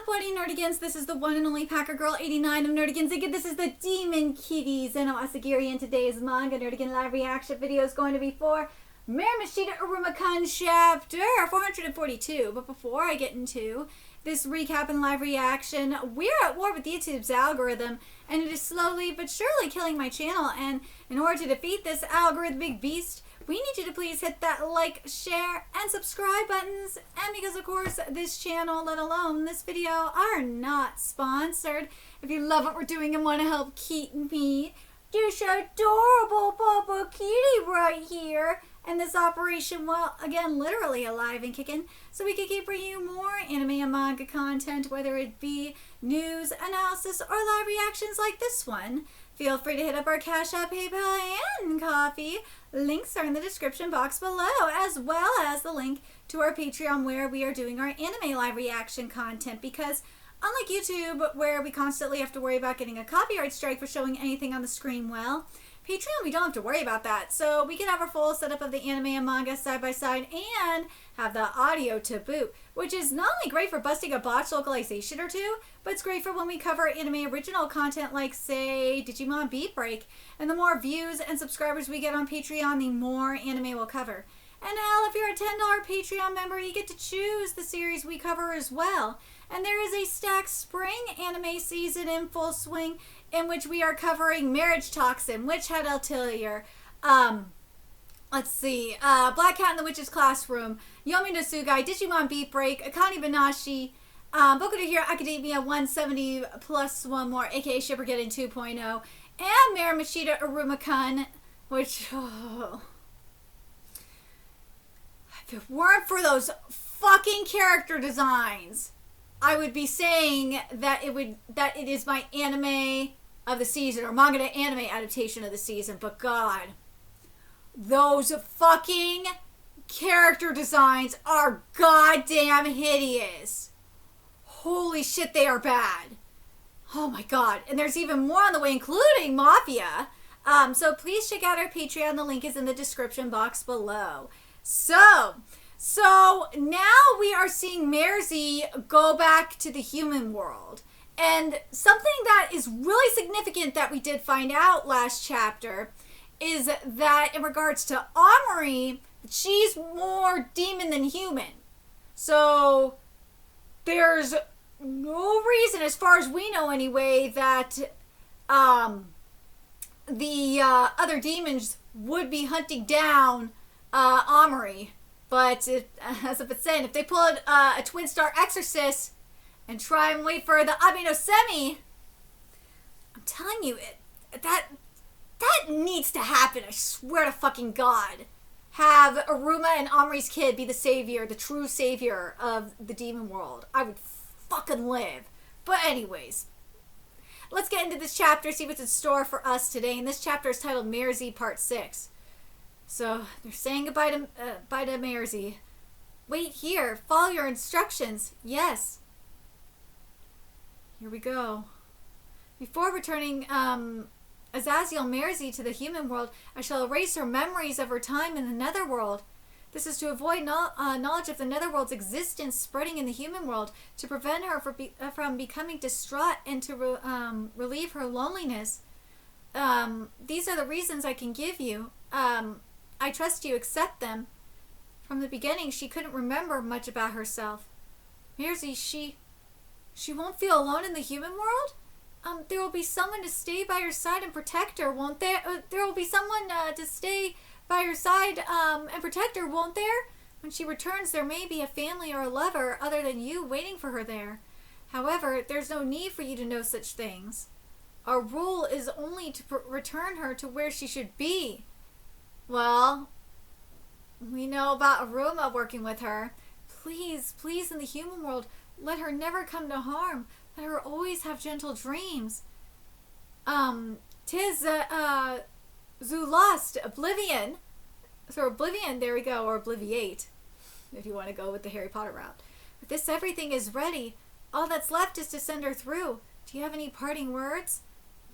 up, Buddy Nerdigans? This is the one and only Packer Girl 89 of Nerdigans. Again, this is the Demon Kitties and Asagiri, and today's Manga Nerdigan live reaction video is going to be for Marimashita Iruma-kun chapter 442. But before I get into this recap and live reaction, we're at war with YouTube's algorithm, and it is slowly but surely killing my channel. And in order to defeat this algorithmic beast, we need you to please hit that like, share, and subscribe buttons. And because, of course, this channel, let alone this video, are not sponsored. If you love what we're doing and want to help keep me, this adorable Papa Kitty right here, and this operation, well, again, literally alive and kicking, so we can keep bringing you more anime and manga content, whether it be news, analysis, or live reactions like this one. Feel free to hit up our Cash App, PayPal, and Coffee. Links are in the description box below, as well as the link to our Patreon where we are doing our anime live reaction content, because unlike YouTube, where we constantly have to worry about getting a copyright strike for showing anything on the screen, well, Patreon, we don't have to worry about that. So we can have our full setup of the anime and manga side by side and have the audio to boot, which is not only great for busting a botched localization or two, but it's great for when we cover anime original content like, say, Digimon Beat Break. And the more views and subscribers we get on Patreon, the more anime we'll cover. And hell, if you're a $10 Patreon member, you get to choose the series we cover as well. And there is a stacked spring anime season in full swing, in which we are covering Marriage Toxin, Witch Hat Atelier, let's see, Black Cat in the Witch's Classroom, Yomi no Tsugai, Digimon Beat Break, Akane Banashi, Boku no Hero Academia 170 plus one more, aka Shippergeddon 2.0, and Marimashita Iruma-kun, which, oh, if it weren't for those fucking character designs, I would be saying that it is my anime of the season, or manga to anime adaptation of the season. But God, those fucking character designs are goddamn hideous. Holy shit, they are bad. Oh my God. And there's even more on the way, including Mafia. So please check out our Patreon. The link is in the description box below. So now we are seeing Merzi go back to the human world. And something that is really significant that we did find out last chapter is that in regards to Omori, she's more demon than human. So there's no reason, as far as we know anyway, that the other demons would be hunting down Omori. But as if it's saying, if they pull a Twin Star Exorcist and try and wait for the Abino Semi, I'm telling you, that needs to happen. I swear to fucking God. Have Iruma and Omri's kid be the savior, the true savior of the demon world. I would fucking live. But anyways, let's get into this chapter, see what's in store for us today. And this chapter is titled Merzi Part 6. So they're saying goodbye to Merzi. Wait here. Follow your instructions. Yes. Here we go. Before returning Azazel Merzi to the human world, I shall erase her memories of her time in the netherworld. This is to avoid knowledge of the netherworld's existence spreading in the human world, to prevent her from becoming distraught, and to relieve her loneliness. These are the reasons I can give you. I trust you accept them. From the beginning, she couldn't remember much about herself. Merzi, she won't feel alone in the human world? There will be someone to stay by her side and protect her, won't there? There will be someone to stay by her side and protect her, won't there? When she returns, there may be a family or a lover other than you waiting for her there. However, there's no need for you to know such things. Our rule is only to return her to where she should be. Well, we know about Iruma working with her. Please, please, in the human world, let her never come to harm. Let her always have gentle dreams. Tis Zulust, Oblivion. So Oblivion, there we go, or Obliviate, if you want to go with the Harry Potter route. But this everything is ready. All that's left is to send her through. Do you have any parting words?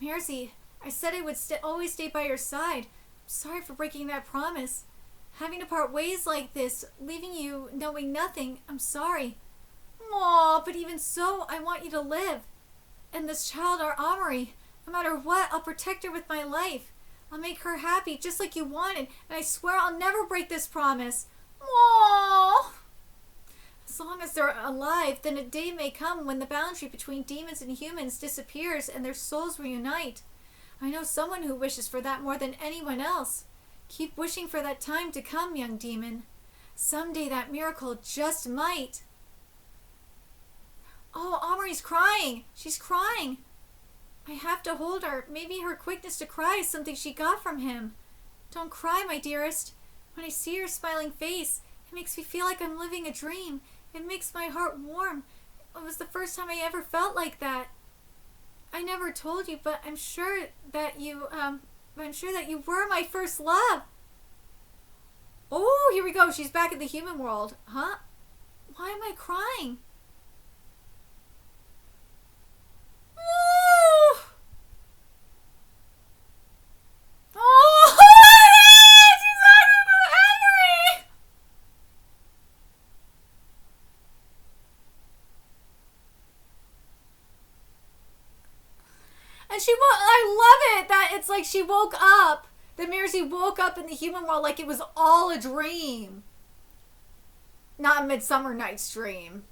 Merzi, I said I would always stay by your side. Sorry for breaking that promise. Having to part ways like this, leaving you knowing nothing, I'm sorry. Aw, But even so, I want you to live. And this child, our Amari, no matter what, I'll protect her with my life. I'll make her happy, just like you wanted. And I swear I'll never break this promise. Aww. As long as they're alive, then a day may come when the boundary between demons and humans disappears and their souls reunite. I know someone who wishes for that more than anyone else. Keep wishing for that time to come, young demon. Someday that miracle just might. Oh, Amari's crying. She's crying. I have to hold her. Maybe her quickness to cry is something she got from him. Don't cry, my dearest. When I see her smiling face, it makes me feel like I'm living a dream. It makes my heart warm. It was the first time I ever felt like that. I never told you, but I'm sure that you were my first love. Oh, here we go. She's back in the human world. Huh? Why am I crying? Oh! Oh! She's angry! And I love it that it's like she woke up. The Mirzi woke up in the human world like it was all a dream. Not a Midsummer Night's Dream.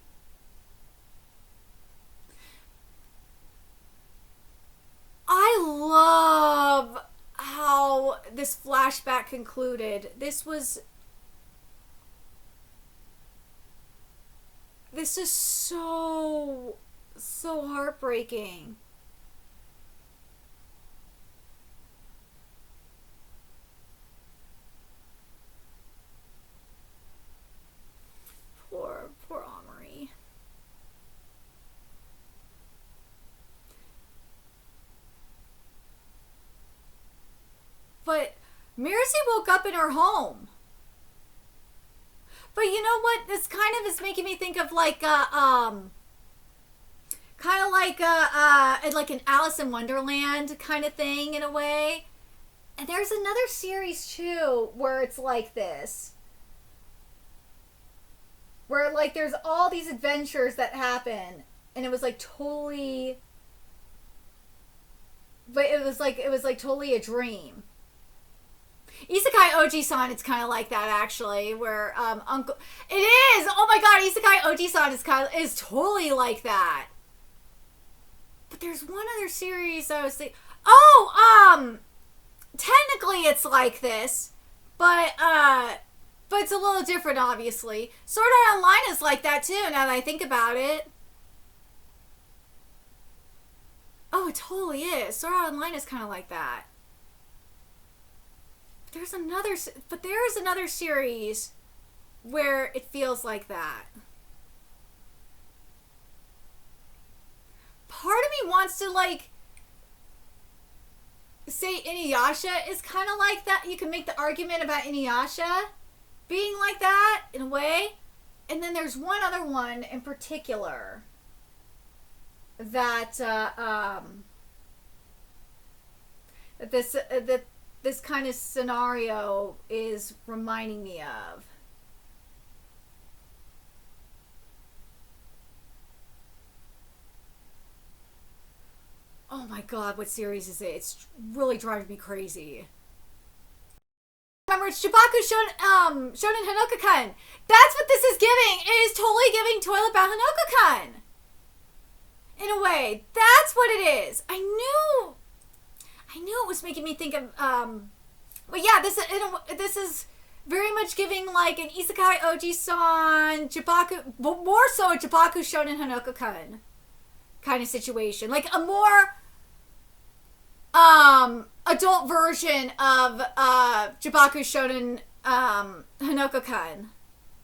I love how this flashback concluded. This is so heartbreaking. Poor Amari. But Mirzi woke up in her home. But you know what? This kind of is making me think of like kind of like an Alice in Wonderland kind of thing in a way. And there's another series too where it's like this. Where like there's all these adventures that happen and it was like totally, but it was like totally a dream. Isekai Oji-san, it's kind of like that actually, where Uncle, it is. Oh my God, Isekai Oji-san is totally like that. But there's one other series I was thinking. Oh, technically it's like this, but it's a little different, obviously. Sword Art Online is like that too. Now that I think about it. Oh, it totally is. Sword Art Online is kind of like that. There is another series where it feels like that. Part of me wants to like say Inuyasha is kind of like that. You can make the argument about Inuyasha being like that in a way. And then there's one other one in particular that this kind of scenario is reminding me of. Oh my God, what series is it? It's really driving me crazy. Remember, it's Chibaku Shonen Hanoka-kun. That's what this is giving. It is totally giving Toilet Bound Hanoka-kun. In a way, that's what it is. I knew it was making me think of, but yeah, this is very much giving like an Isekai Oji-san, Chibaku, but more so a Chibaku Shonen Hanoka-kun kind of situation. Like a more, adult version of, Chibaku Shonen, Hanoka-kun.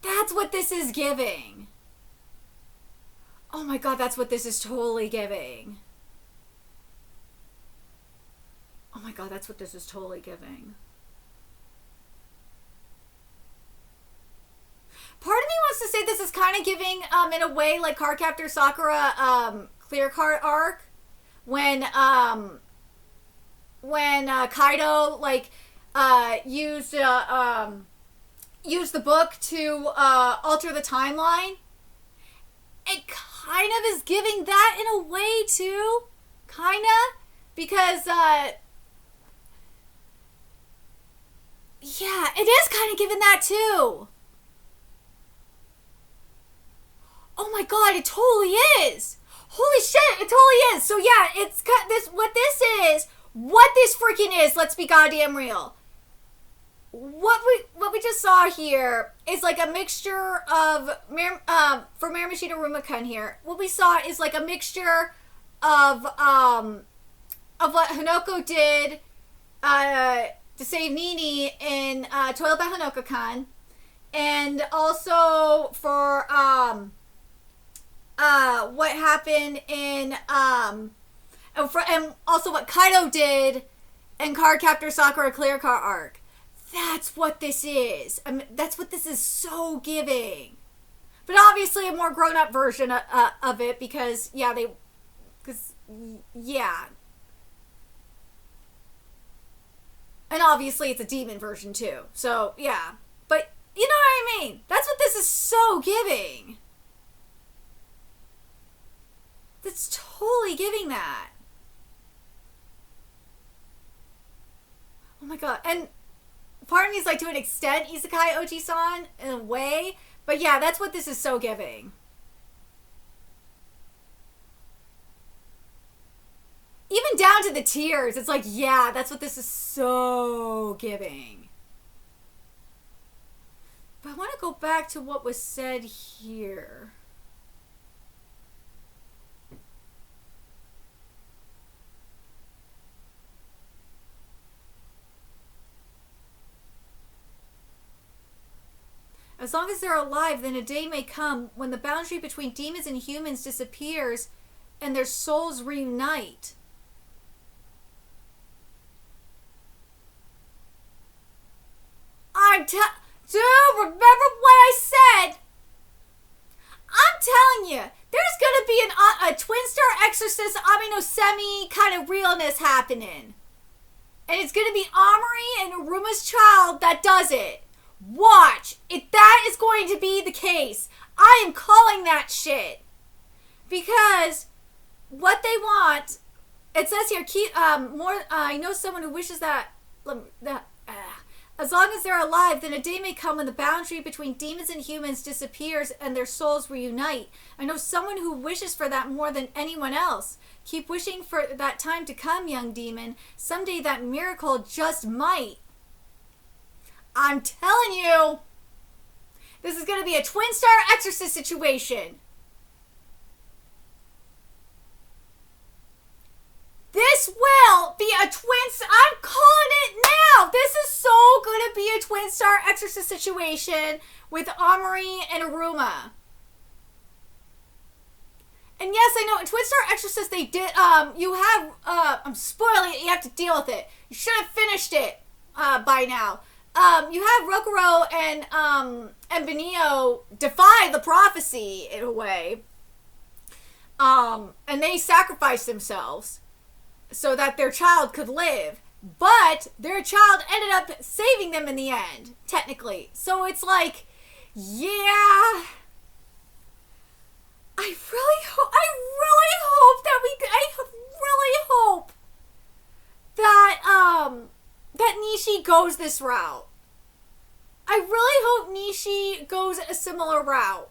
That's what this is giving. Oh my God, that's what this is totally giving. Oh my God, that's what this is totally giving. Part of me wants to say this is kind of giving, in a way, like Cardcaptor Sakura, Clear Card arc, when Kaido like used the book to alter the timeline. It kind kind of is giving that in a way too. Kinda. Because, yeah, it is kind of giving that too. Oh my god, it totally is. Holy shit, it totally is. So yeah, it's this. What this freaking is. Let's be goddamn real. What we just saw here is like a mixture of for Marimashita Iruma-kun here. What we saw is like a mixture of what Hanoko did to save Nini in Toilet by Hanoko-kun, and also for what happened in and also what Kaido did in Cardcaptor Sakura Clear Car arc. That's what this is. I mean, that's what this is so giving. But obviously a more grown-up version of it because, yeah. And obviously it's a demon version too. So, yeah. But, you know what I mean? That's what this is so giving. That's totally giving that. Oh my god. And part of me is like, to an extent, Isekai Oji-san in a way. But yeah, that's what this is so giving. Even down to the tears. It's like, yeah, that's what this is so giving. But I want to go back to what was said here. As long as they're alive, then a day may come when the boundary between demons and humans disappears and their souls reunite. Dude, remember what I said? I'm telling you, there's gonna be a twin star exorcist Amino Semi kind of realness happening. And it's gonna be Amari and Iruma's child that does it. Watch. If that is going to be the case, I am calling that shit. Because what they want, it says here, I know someone who wishes that, as long as they're alive, then a day may come when the boundary between demons and humans disappears and their souls reunite. I know someone who wishes for that more than anyone else. Keep wishing for that time to come, young demon. Someday that miracle just might. I'm telling you, this is going to be a twin star exorcist situation. This will be a I'm calling it now. This is so going to be a twin star exorcist situation with Amari and Iruma. And yes, I know in Twin Star Exorcist they did, you have, I'm spoiling it, you have to deal with it. You should have finished it by now. You have Rokuro and Benio defy the prophecy in a way. And they sacrificed themselves so that their child could live. But their child ended up saving them in the end, technically. So it's like, yeah. I really hope that Nishi goes this route. I really hope Nishi goes a similar route.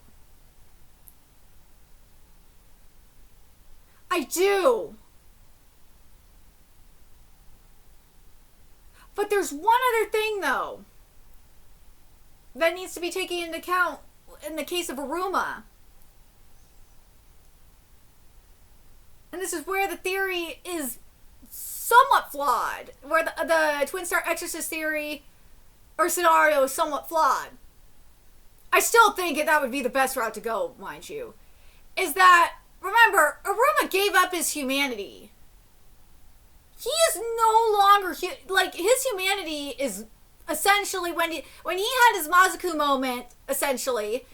I do. But there's one other thing, though, that needs to be taken into account in the case of Iruma. And this is where the theory is somewhat flawed. Where the Twin Star Exorcist theory or scenario is somewhat flawed. I still think that would be the best route to go, mind you. Is that, remember, Iruma gave up his humanity. He is no longer, like, his humanity is essentially, when he had his Mazuku moment, essentially,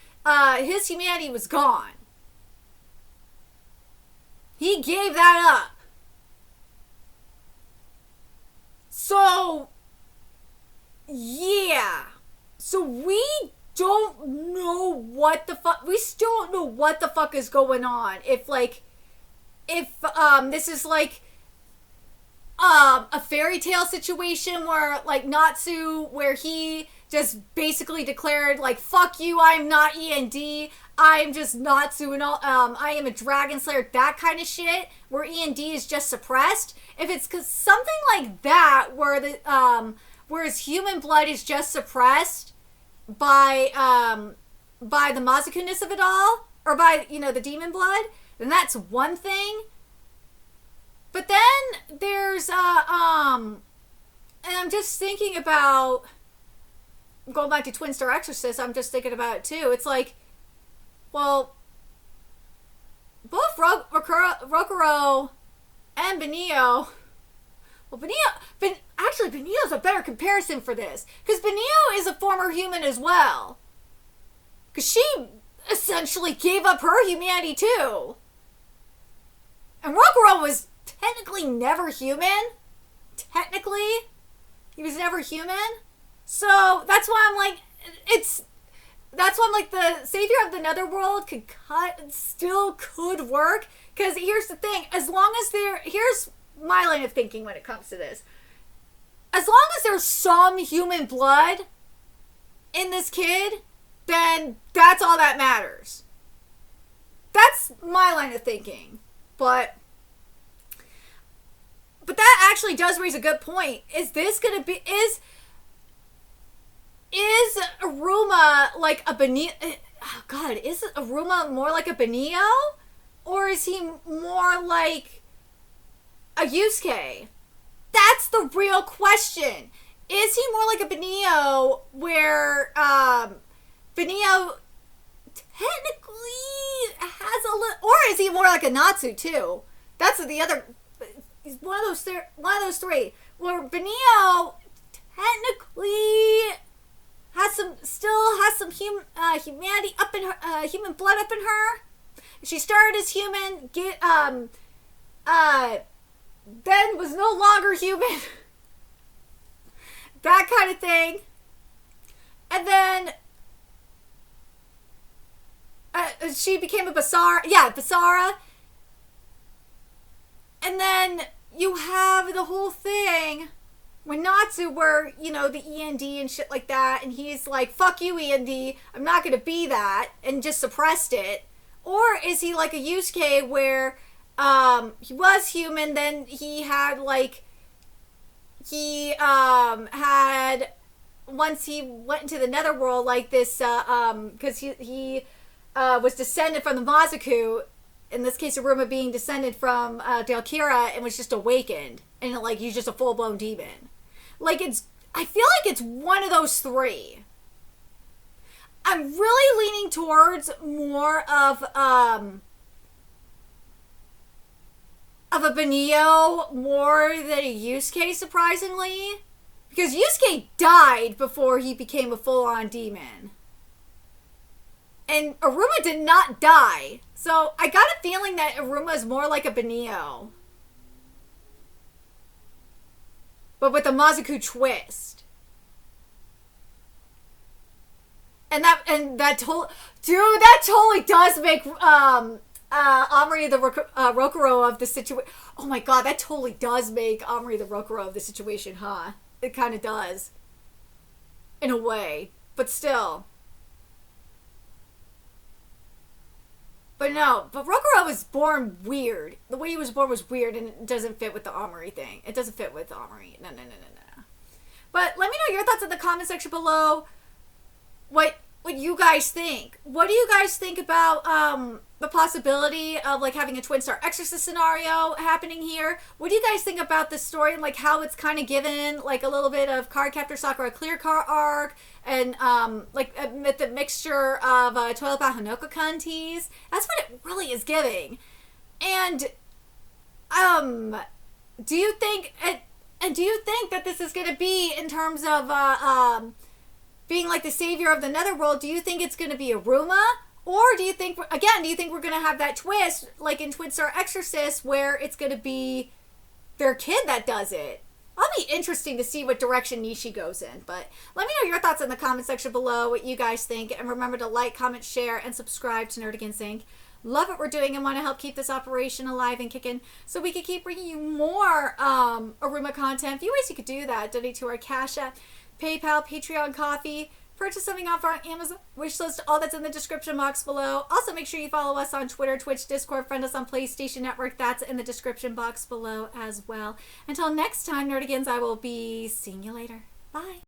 his humanity was gone. He gave that up. So, yeah. So we don't know what the fuck. We still don't know what the fuck is going on. If this is like a fairy tale situation where like Natsu, where he just basically declared like, fuck you, I'm not END, I'm just Natsu and all, I am a dragon slayer, that kind of shit, where END is just suppressed. If it's something like that, where whereas human blood is just suppressed by the Mazuku-ness of it all, or by, the demon blood, then that's one thing. But then there's and I'm just thinking about, going back to Twin Star Exorcist, I'm just thinking about it too. It's like, well, both Rokuro and Benio. Well, Benio's a better comparison for this, because Benio is a former human as well. Because she essentially gave up her humanity too. And Rokuro was technically never human. Technically, he was never human. So that's why I'm like, the savior of the netherworld still could work. Because here's the thing, here's my line of thinking when it comes to this. As long as there's some human blood in this kid, then that's all that matters. That's my line of thinking. But that actually does raise a good point. Is Iruma like a Benio? Oh God, is Iruma more like a Benio? Or is he more like a Yusuke? That's the real question. Is he more like a Benio, where Benio technically has a little, or is he more like a Natsu too? That's the other. He's one of those three. Where Benio technically still has some humanity up in her, human blood up in her. She started as human, then was no longer human. That kind of thing. And then she became a Basara. Yeah, Basara. And then you have the whole thing when Natsu, where, the END and shit like that, and he's like, fuck you, END, I'm not gonna be that, and just suppressed it. Or is he like a Yusuke, where he was human, then he had had, once he went into the netherworld, like this, because he was descended from the Mazuku, in this case Iruma being descended from Delkira, and was just awakened, and he's just a full-blown demon. I feel like it's one of those three. I'm really leaning towards more of a Benio more than a Yusuke, surprisingly. Because Yusuke died before he became a full-on demon. And Iruma did not die. So I got a feeling that Iruma is more like a Benio. But with a Mazuku twist. And that totally does make Amari the Rokuro of the situation. Oh my God, that totally does make Amari the Rokuro of the situation, huh? It kind of does. In a way. But still. But Rokuro was born weird. The way he was born was weird, and it doesn't fit with the Amari thing. It doesn't fit with Amari. No. But let me know your thoughts in the comment section below. What you guys think. What do you guys think about the possibility of having a Twin Star Exorcist scenario happening here? What do you guys think about this story and how it's kind of given a little bit of Cardcaptor Sakura Clear Car arc and with the mixture of Toilet Bath Hanoka-kun tease? That's what it really is giving. And do you think that this is going to be, in terms of being the savior of the netherworld, do you think it's going to be Iruma? Or do you think we're going to have that twist, in Twin Star Exorcist, where it's going to be their kid that does it? I'll be interesting to see what direction Nishi goes in. But let me know your thoughts in the comment section below, what you guys think. And remember to like, comment, share, and subscribe to Nerdigans Inc. Love what we're doing and want to help keep this operation alive and kicking so we can keep bringing you more Iruma content. A few ways you could do that. Donate to our Cash App, PayPal, Patreon, Coffee. Purchase something off our Amazon wishlist. All that's in the description box below. Also, make sure you follow us on Twitter, Twitch, Discord, friend us on PlayStation Network. That's in the description box below as well. Until next time, Nerdigans, I will be seeing you later. Bye.